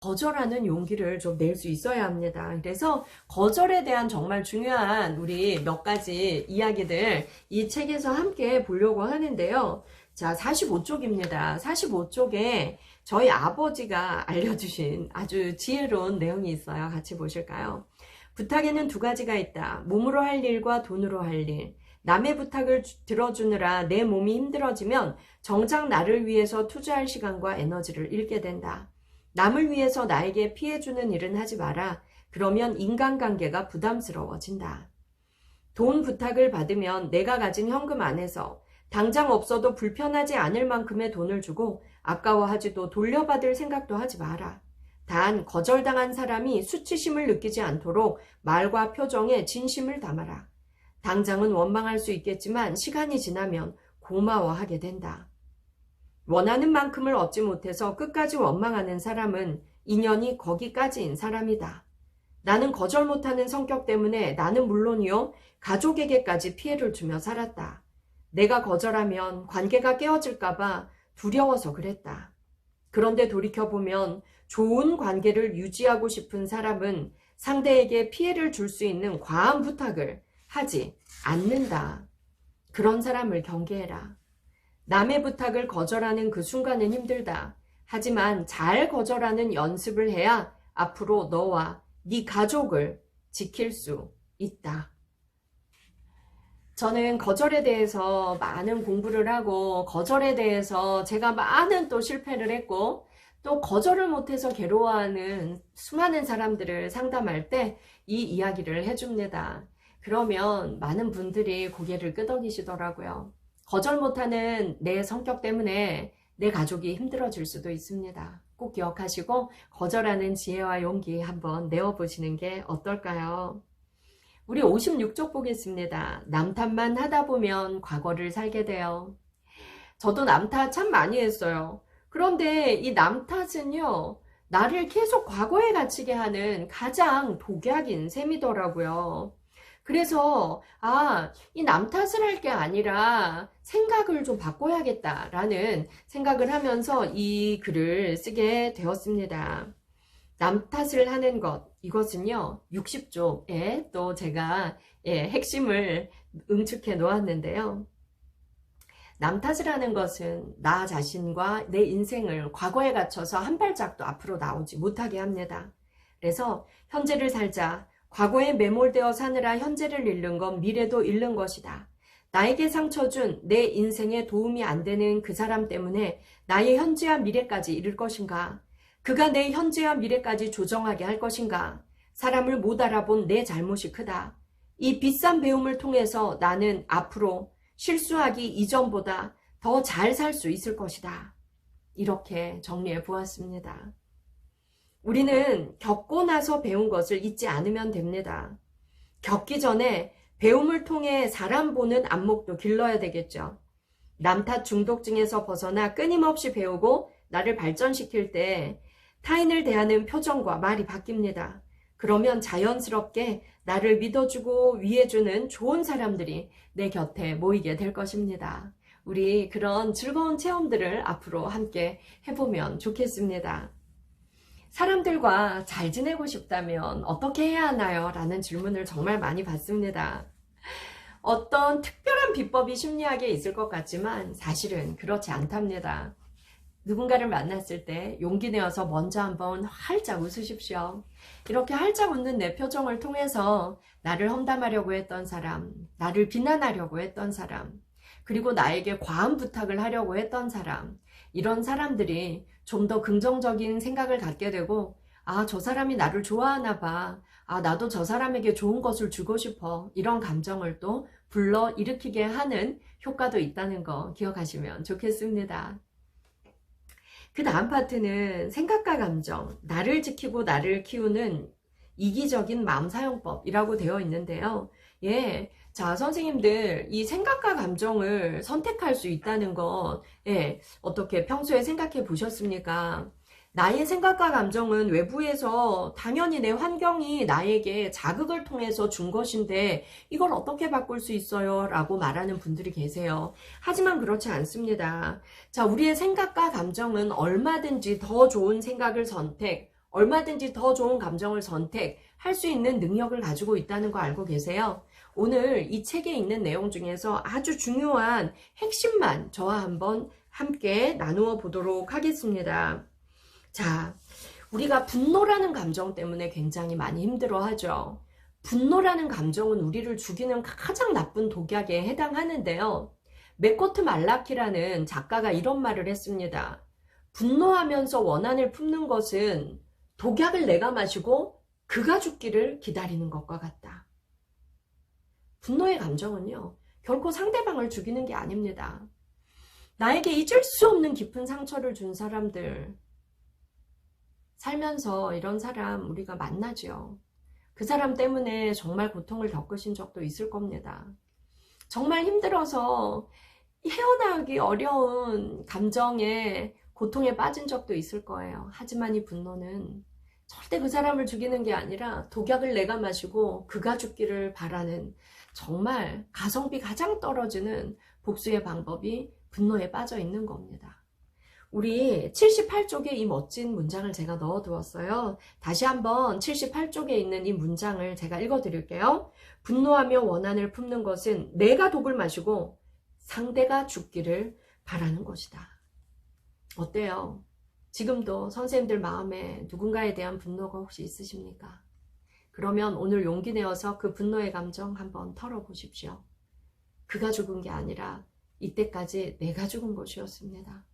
거절하는 용기를 좀 낼 수 있어야 합니다. 그래서 거절에 대한 정말 중요한 우리 몇 가지 이야기들 이 책에서 함께 보려고 하는데요. 자, 45쪽입니다. 45쪽에 저희 아버지가 알려주신 아주 지혜로운 내용이 있어요. 같이 보실까요? 부탁에는 두 가지가 있다. 몸으로 할 일과 돈으로 할 일. 남의 부탁을 들어주느라 내 몸이 힘들어지면 정작 나를 위해서 투자할 시간과 에너지를 잃게 된다. 남을 위해서 나에게 피해주는 일은 하지 마라. 그러면 인간관계가 부담스러워진다. 돈 부탁을 받으면 내가 가진 현금 안에서 당장 없어도 불편하지 않을 만큼의 돈을 주고 아까워하지도 돌려받을 생각도 하지 마라. 단 거절당한 사람이 수치심을 느끼지 않도록 말과 표정에 진심을 담아라. 당장은 원망할 수 있겠지만 시간이 지나면 고마워하게 된다. 원하는 만큼을 얻지 못해서 끝까지 원망하는 사람은 인연이 거기까지인 사람이다. 나는 거절 못하는 성격 때문에 나는 물론이요, 가족에게까지 피해를 주며 살았다. 내가 거절하면 관계가 깨어질까봐 두려워서 그랬다. 그런데 돌이켜보면 좋은 관계를 유지하고 싶은 사람은 상대에게 피해를 줄 수 있는 과한 부탁을 하지 않는다. 그런 사람을 경계해라. 남의 부탁을 거절하는 그 순간은 힘들다. 하지만 잘 거절하는 연습을 해야 앞으로 너와 네 가족을 지킬 수 있다. 저는 거절에 대해서 많은 공부를 하고 거절에 대해서 제가 많은 또 실패를 했고 또 거절을 못해서 괴로워하는 수많은 사람들을 상담할 때 이 이야기를 해줍니다. 그러면 많은 분들이 고개를 끄덕이시더라고요. 거절 못하는 내 성격 때문에 내 가족이 힘들어질 수도 있습니다. 꼭 기억하시고 거절하는 지혜와 용기 한번 내어보시는 게 어떨까요? 우리 56쪽 보겠습니다. 남탓만 하다 보면 과거를 살게 돼요. 저도 남탓 참 많이 했어요. 그런데 이 남탓은요, 나를 계속 과거에 갇히게 하는 가장 독약인 셈이더라고요. 그래서 이 남 탓을 할 게 아니라 생각을 좀 바꿔야겠다라는 생각을 하면서 이 글을 쓰게 되었습니다. 남 탓을 하는 것, 이것은요 60쪽에 또 제가 핵심을 응축해 놓았는데요. 남 탓을 하는 것은 나 자신과 내 인생을 과거에 갇혀서 한 발짝도 앞으로 나오지 못하게 합니다. 그래서 현재를 살자. 과거에 매몰되어 사느라 현재를 잃는 건 미래도 잃는 것이다. 나에게 상처 준 내 인생에 도움이 안 되는 그 사람 때문에 나의 현재와 미래까지 잃을 것인가? 그가 내 현재와 미래까지 조정하게 할 것인가? 사람을 못 알아본 내 잘못이 크다. 이 비싼 배움을 통해서 나는 앞으로 실수하기 이전보다 더 잘 살 수 있을 것이다. 이렇게 정리해 보았습니다. 우리는 겪고 나서 배운 것을 잊지 않으면 됩니다. 겪기 전에 배움을 통해 사람 보는 안목도 길러야 되겠죠. 남탓 중독증에서 벗어나 끊임없이 배우고 나를 발전시킬 때 타인을 대하는 표정과 말이 바뀝니다. 그러면 자연스럽게 나를 믿어주고 위해주는 좋은 사람들이 내 곁에 모이게 될 것입니다. 우리 그런 즐거운 체험들을 앞으로 함께 해보면 좋겠습니다. 사람들과 잘 지내고 싶다면 어떻게 해야 하나요? 라는 질문을 정말 많이 받습니다. 어떤 특별한 비법이 심리학에 있을 것 같지만 사실은 그렇지 않답니다. 누군가를 만났을 때 용기 내어서 먼저 한번 활짝 웃으십시오. 이렇게 활짝 웃는 내 표정을 통해서 나를 험담하려고 했던 사람, 나를 비난하려고 했던 사람, 그리고 나에게 과한 부탁을 하려고 했던 사람, 이런 사람들이 좀 더 긍정적인 생각을 갖게 되고 저 사람이 나를 좋아하나 봐. 나도 저 사람에게 좋은 것을 주고 싶어. 이런 감정을 또 불러 일으키게 하는 효과도 있다는 거 기억하시면 좋겠습니다. 그 다음 파트는 생각과 감정, 나를 지키고 나를 키우는 이기적인 마음 사용법이라고 되어 있는데요. 자, 선생님들, 이 생각과 감정을 선택할 수 있다는 것, 어떻게 평소에 생각해 보셨습니까? 나의 생각과 감정은 외부에서 당연히 내 환경이 나에게 자극을 통해서 준 것인데 이걸 어떻게 바꿀 수 있어요? 라고 말하는 분들이 계세요. 하지만 그렇지 않습니다. 자, 우리의 생각과 감정은 얼마든지 더 좋은 생각을 선택, 얼마든지 더 좋은 감정을 선택할 수 있는 능력을 가지고 있다는 거 알고 계세요? 오늘 이 책에 있는 내용 중에서 아주 중요한 핵심만 저와 한번 함께 나누어 보도록 하겠습니다. 자, 우리가 분노라는 감정 때문에 굉장히 많이 힘들어하죠. 분노라는 감정은 우리를 죽이는 가장 나쁜 독약에 해당하는데요. 맥코트 말라키라는 작가가 이런 말을 했습니다. 분노하면서 원한을 품는 것은 독약을 내가 마시고 그가 죽기를 기다리는 것과 같다. 분노의 감정은요, 결코 상대방을 죽이는 게 아닙니다. 나에게 잊을 수 없는 깊은 상처를 준 사람들, 살면서 이런 사람 우리가 만나죠. 그 사람 때문에 정말 고통을 겪으신 적도 있을 겁니다. 정말 힘들어서 헤어나오기 어려운 감정에 고통에 빠진 적도 있을 거예요. 하지만 이 분노는 절대 그 사람을 죽이는 게 아니라 독약을 내가 마시고 그가 죽기를 바라는 정말 가성비 가장 떨어지는 복수의 방법이 분노에 빠져 있는 겁니다. 우리 78쪽에 이 멋진 문장을 제가 넣어두었어요. 다시 한번 78쪽에 있는 이 문장을 제가 읽어드릴게요. 분노하며 원한을 품는 것은 내가 독을 마시고 상대가 죽기를 바라는 것이다. 어때요? 지금도 선생님들 마음에 누군가에 대한 분노가 혹시 있으십니까? 그러면 오늘 용기 내어서 그 분노의 감정 한번 털어보십시오. 그가 죽은 게 아니라 이때까지 내가 죽은 것이었습니다.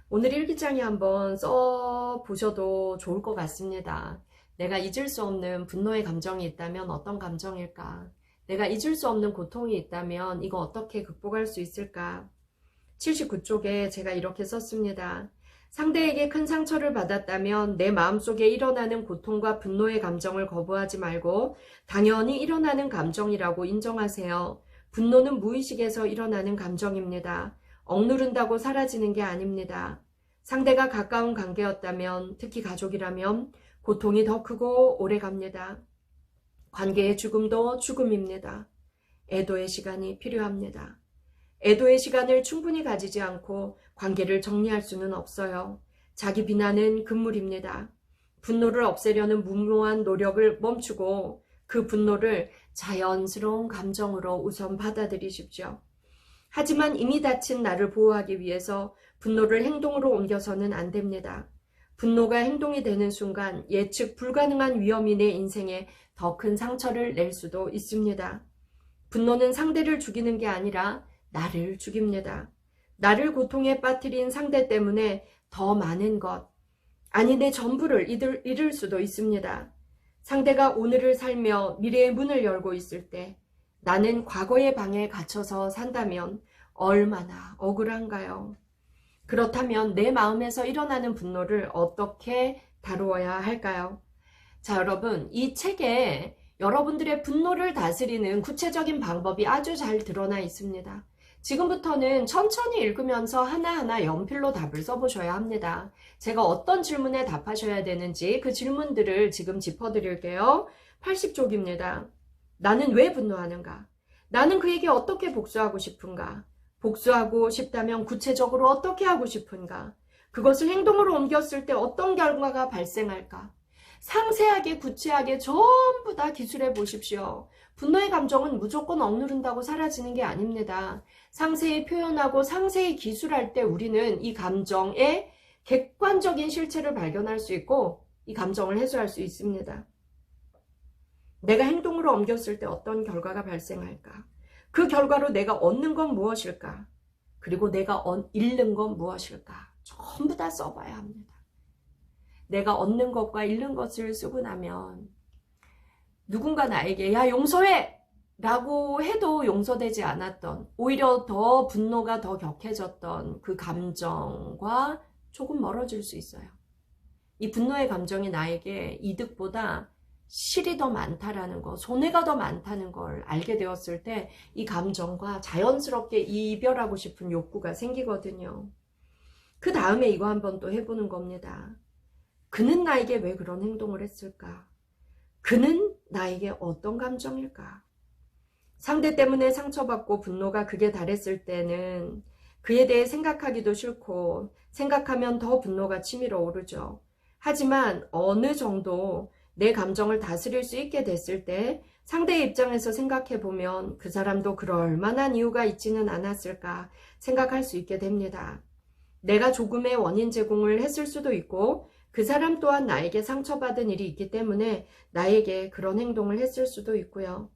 오늘 일기장에 한번 써보셔도 좋을 것 같습니다. 내가 잊을 수 없는 분노의 감정이 있다면 어떤 감정일까? 내가 잊을 수 없는 고통이 있다면 이거 어떻게 극복할 수 있을까? 79쪽에 제가 이렇게 썼습니다. 상대에게 큰 상처를 받았다면 내 마음속에 일어나는 고통과 분노의 감정을 거부하지 말고 당연히 일어나는 감정이라고 인정하세요. 분노는 무의식에서 일어나는 감정입니다. 억누른다고 사라지는 게 아닙니다. 상대가 가까운 관계였다면, 특히 가족이라면 고통이 더 크고 오래 갑니다. 관계의 죽음도 죽음입니다. 애도의 시간이 필요합니다. 애도의 시간을 충분히 가지지 않고 관계를 정리할 수는 없어요. 자기 비난은 금물입니다. 분노를 없애려는 무모한 노력을 멈추고 그 분노를 자연스러운 감정으로 우선 받아들이십시오. 하지만 이미 다친 나를 보호하기 위해서 분노를 행동으로 옮겨서는 안 됩니다. 분노가 행동이 되는 순간 예측 불가능한 위험이 내 인생에 더 큰 상처를 낼 수도 있습니다. 분노는 상대를 죽이는 게 아니라 나를 죽입니다. 나를 고통에 빠뜨린 상대 때문에 더 많은 것, 아니 내 전부를 잃을 수도 있습니다. 상대가 오늘을 살며 미래의 문을 열고 있을 때 나는 과거의 방에 갇혀서 산다면 얼마나 억울한가요? 그렇다면 내 마음에서 일어나는 분노를 어떻게 다루어야 할까요? 자, 여러분, 이 책에 여러분들의 분노를 다스리는 구체적인 방법이 아주 잘 드러나 있습니다. 지금부터는 천천히 읽으면서 하나하나 연필로 답을 써보셔야 합니다. 제가 어떤 질문에 답하셔야 되는지 그 질문들을 지금 짚어드릴게요. 80쪽입니다. 나는 왜 분노하는가? 나는 그에게 어떻게 복수하고 싶은가? 복수하고 싶다면 구체적으로 어떻게 하고 싶은가? 그것을 행동으로 옮겼을 때 어떤 결과가 발생할까? 상세하게 구체하게 전부 다 기술해 보십시오. 분노의 감정은 무조건 억누른다고 사라지는 게 아닙니다. 상세히 표현하고 상세히 기술할 때 우리는 이 감정의 객관적인 실체를 발견할 수 있고 이 감정을 해소할 수 있습니다. 내가 행동으로 옮겼을 때 어떤 결과가 발생할까? 그 결과로 내가 얻는 건 무엇일까? 그리고 내가 잃는 건 무엇일까? 전부 다 써봐야 합니다. 내가 얻는 것과 잃는 것을 쓰고 나면 누군가 나에게 야 용서해! 라고 해도 용서되지 않았던, 오히려 더 분노가 더 격해졌던 그 감정과 조금 멀어질 수 있어요. 이 분노의 감정이 나에게 이득보다 실이 더 많다라는 거, 손해가 더 많다는 걸 알게 되었을 때 이 감정과 자연스럽게 이별하고 싶은 욕구가 생기거든요. 그 다음에 이거 한번 또 해보는 겁니다. 그는 나에게 왜 그런 행동을 했을까? 그는 나에게 어떤 감정일까? 상대 때문에 상처받고 분노가 극에 달했을 때는 그에 대해 생각하기도 싫고 생각하면 더 분노가 치밀어 오르죠. 하지만 어느 정도 내 감정을 다스릴 수 있게 됐을 때 상대의 입장에서 생각해 보면 그 사람도 그럴 만한 이유가 있지는 않았을까 생각할 수 있게 됩니다. 내가 조금의 원인 제공을 했을 수도 있고 그 사람 또한 나에게 상처받은 일이 있기 때문에 나에게 그런 행동을 했을 수도 있고요.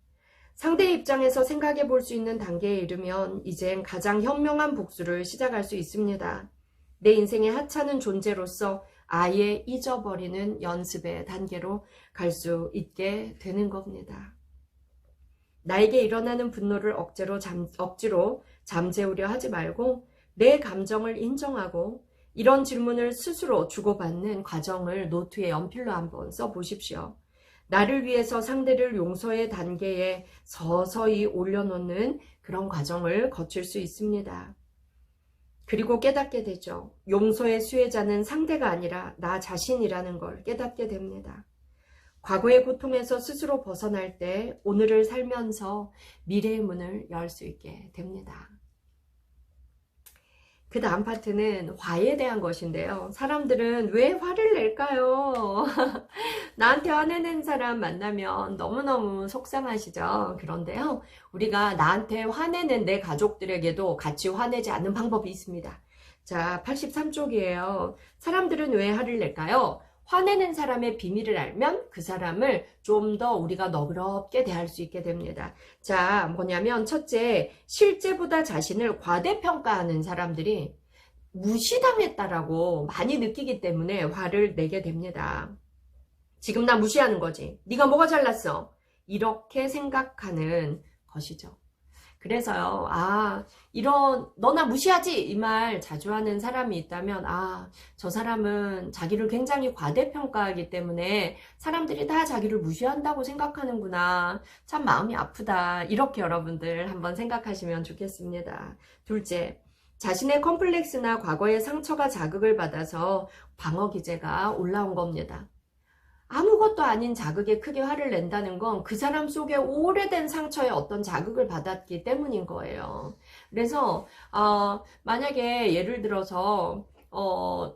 상대의 입장에서 생각해 볼 수 있는 단계에 이르면 이젠 가장 현명한 복수를 시작할 수 있습니다. 내 인생의 하찮은 존재로서 아예 잊어버리는 연습의 단계로 갈 수 있게 되는 겁니다. 나에게 일어나는 분노를 억지로 잠재우려 하지 말고 내 감정을 인정하고 이런 질문을 스스로 주고받는 과정을 노트에 연필로 한번 써보십시오. 나를 위해서 상대를 용서의 단계에 서서히 올려놓는 그런 과정을 거칠 수 있습니다. 그리고 깨닫게 되죠. 용서의 수혜자는 상대가 아니라 나 자신이라는 걸 깨닫게 됩니다. 과거의 고통에서 스스로 벗어날 때 오늘을 살면서 미래의 문을 열 수 있게 됩니다. 그 다음 파트는 화에 대한 것인데요. 사람들은 왜 화를 낼까요? 나한테 화내는 사람 만나면 너무너무 속상하시죠? 그런데요, 우리가 나한테 화내는 내 가족들에게도 같이 화내지 않는 방법이 있습니다. 자, 83쪽이에요. 사람들은 왜 화를 낼까요? 화내는 사람의 비밀을 알면 그 사람을 좀 더 우리가 너그럽게 대할 수 있게 됩니다. 자, 뭐냐면 첫째, 실제보다 자신을 과대평가하는 사람들이 무시당했다라고 많이 느끼기 때문에 화를 내게 됩니다. 지금 나 무시하는 거지. 네가 뭐가 잘났어? 이렇게 생각하는 것이죠. 그래서요, 너 나 무시하지? 이 말 자주 하는 사람이 있다면, 저 사람은 자기를 굉장히 과대평가하기 때문에 사람들이 다 자기를 무시한다고 생각하는구나. 참 마음이 아프다. 이렇게 여러분들 한번 생각하시면 좋겠습니다. 둘째, 자신의 컴플렉스나 과거의 상처가 자극을 받아서 방어 기제가 올라온 겁니다. 아무것도 아닌 자극에 크게 화를 낸다는 건 그 사람 속에 오래된 상처에 어떤 자극을 받았기 때문인 거예요. 그래서 만약에 예를 들어서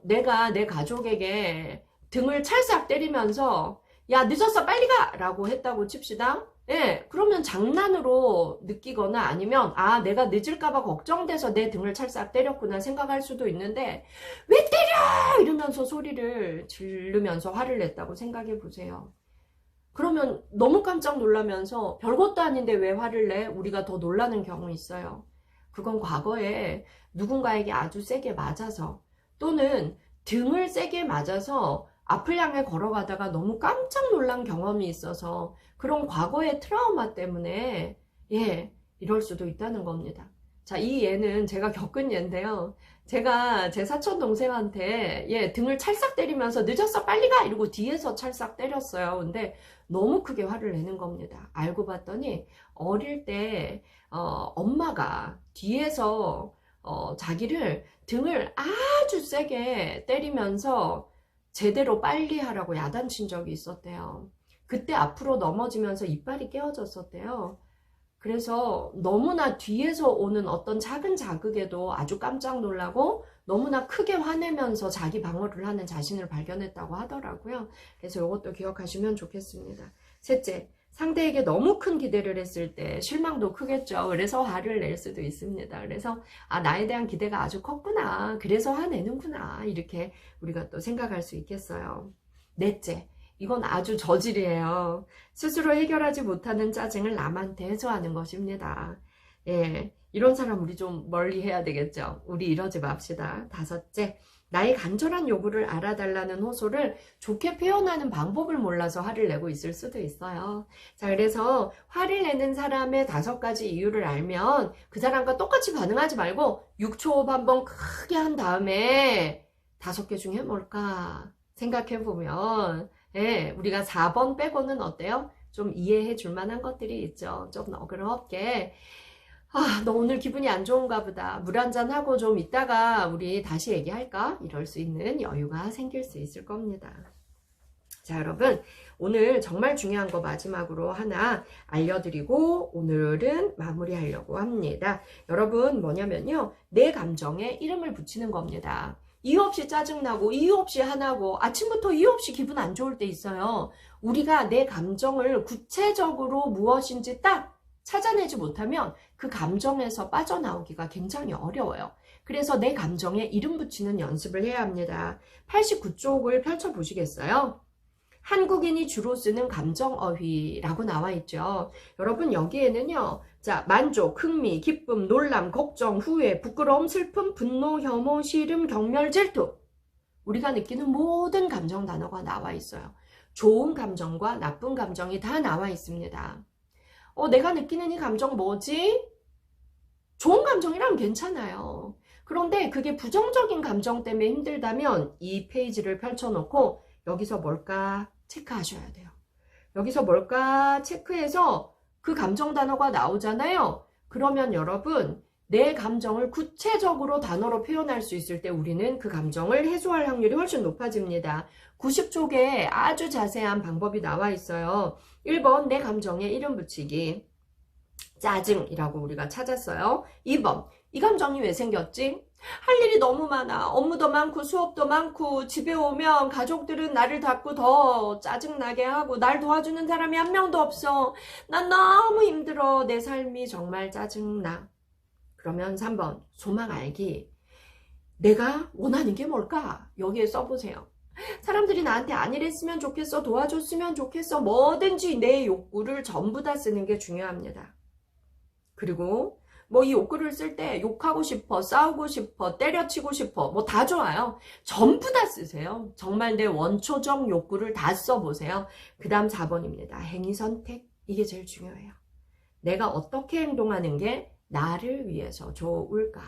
내가 내 가족에게 등을 찰싹 때리면서 야 늦었어 빨리 가! 라고 했다고 칩시다. 예, 그러면 장난으로 느끼거나 아니면 내가 늦을까봐 걱정돼서 내 등을 찰싹 때렸구나 생각할 수도 있는데 왜 때려! 이러면서 소리를 지르면서 화를 냈다고 생각해 보세요. 그러면 너무 깜짝 놀라면서 별것도 아닌데 왜 화를 내? 우리가 더 놀라는 경우 있어요. 그건 과거에 누군가에게 아주 세게 맞아서 또는 등을 세게 맞아서 앞을 향해 걸어가다가 너무 깜짝 놀란 경험이 있어서 그런 과거의 트라우마 때문에 이럴 수도 있다는 겁니다. 자, 이 예는 제가 겪은 예인데요. 제가 제 사촌 동생한테 등을 찰싹 때리면서 늦었어 빨리 가! 이러고 뒤에서 찰싹 때렸어요. 근데 너무 크게 화를 내는 겁니다. 알고 봤더니 어릴 때 엄마가 뒤에서 자기를 등을 아주 세게 때리면서 제대로 빨리 하라고 야단친 적이 있었대요. 그때 앞으로 넘어지면서 이빨이 깨어졌었대요. 그래서 너무나 뒤에서 오는 어떤 작은 자극에도 아주 깜짝 놀라고 너무나 크게 화내면서 자기 방어를 하는 자신을 발견했다고 하더라고요. 그래서 이것도 기억하시면 좋겠습니다. 셋째, 상대에게 너무 큰 기대를 했을 때 실망도 크겠죠. 그래서 화를 낼 수도 있습니다. 그래서 나에 대한 기대가 아주 컸구나. 그래서 화내는구나. 이렇게 우리가 또 생각할 수 있겠어요. 넷째, 이건 아주 저질이에요. 스스로 해결하지 못하는 짜증을 남한테 해소하는 것입니다. 이런 사람 우리 좀 멀리 해야 되겠죠. 우리 이러지 맙시다. 다섯째, 나의 간절한 요구를 알아달라는 호소를 좋게 표현하는 방법을 몰라서 화를 내고 있을 수도 있어요. 자, 그래서 화를 내는 사람의 5가지 이유를 알면 그 사람과 똑같이 반응하지 말고 6초호흡 한번 크게 한 다음에 5개 중에 뭘까 생각해보면 우리가 4번 빼고는 어때요? 좀 이해해 줄 만한 것들이 있죠. 좀 너그럽게 너 오늘 기분이 안 좋은가 보다. 물 한잔 하고 좀 이따가 우리 다시 얘기할까? 이럴 수 있는 여유가 생길 수 있을 겁니다. 자, 여러분 오늘 정말 중요한 거 마지막으로 하나 알려드리고 오늘은 마무리하려고 합니다. 여러분 뭐냐면요. 내 감정에 이름을 붙이는 겁니다. 이유 없이 짜증나고 이유 없이 화나고 아침부터 이유 없이 기분 안 좋을 때 있어요. 우리가 내 감정을 구체적으로 무엇인지 딱 찾아내지 못하면 그 감정에서 빠져나오기가 굉장히 어려워요. 그래서 내 감정에 이름 붙이는 연습을 해야 합니다. 89쪽을 펼쳐보시겠어요? 한국인이 주로 쓰는 감정어휘라고 나와 있죠. 여러분 여기에는요. 자, 만족, 흥미, 기쁨, 놀람, 걱정, 후회, 부끄러움, 슬픔, 분노, 혐오, 시름, 경멸, 질투. 우리가 느끼는 모든 감정 단어가 나와 있어요. 좋은 감정과 나쁜 감정이 다 나와 있습니다. 내가 느끼는 이 감정 뭐지? 좋은 감정이라면 괜찮아요. 그런데 그게 부정적인 감정 때문에 힘들다면 이 페이지를 펼쳐놓고 여기서 뭘까 체크하셔야 돼요. 여기서 뭘까 체크해서 그 감정 단어가 나오잖아요. 그러면 여러분 내 감정을 구체적으로 단어로 표현할 수 있을 때 우리는 그 감정을 해소할 확률이 훨씬 높아집니다. 90쪽에 아주 자세한 방법이 나와 있어요. 1번 내 감정에 이름 붙이기. 짜증이라고 우리가 찾았어요. 2번 이 감정이 왜 생겼지? 할 일이 너무 많아. 업무도 많고 수업도 많고 집에 오면 가족들은 나를 자꾸 더 짜증나게 하고 날 도와주는 사람이 한 명도 없어. 난 너무 힘들어. 내 삶이 정말 짜증나. 그러면 3번 소망 알기. 내가 원하는 게 뭘까? 여기에 써보세요. 사람들이 나한테 안 이랬으면 좋겠어. 도와줬으면 좋겠어. 뭐든지 내 욕구를 전부 다 쓰는 게 중요합니다. 그리고 이 욕구를 쓸 때 욕하고 싶어, 싸우고 싶어, 때려치고 싶어, 다 좋아요. 전부 다 쓰세요. 정말 내 원초적 욕구를 다 써보세요. 그 다음 4번입니다. 행위 선택. 이게 제일 중요해요. 내가 어떻게 행동하는 게 나를 위해서 좋을까?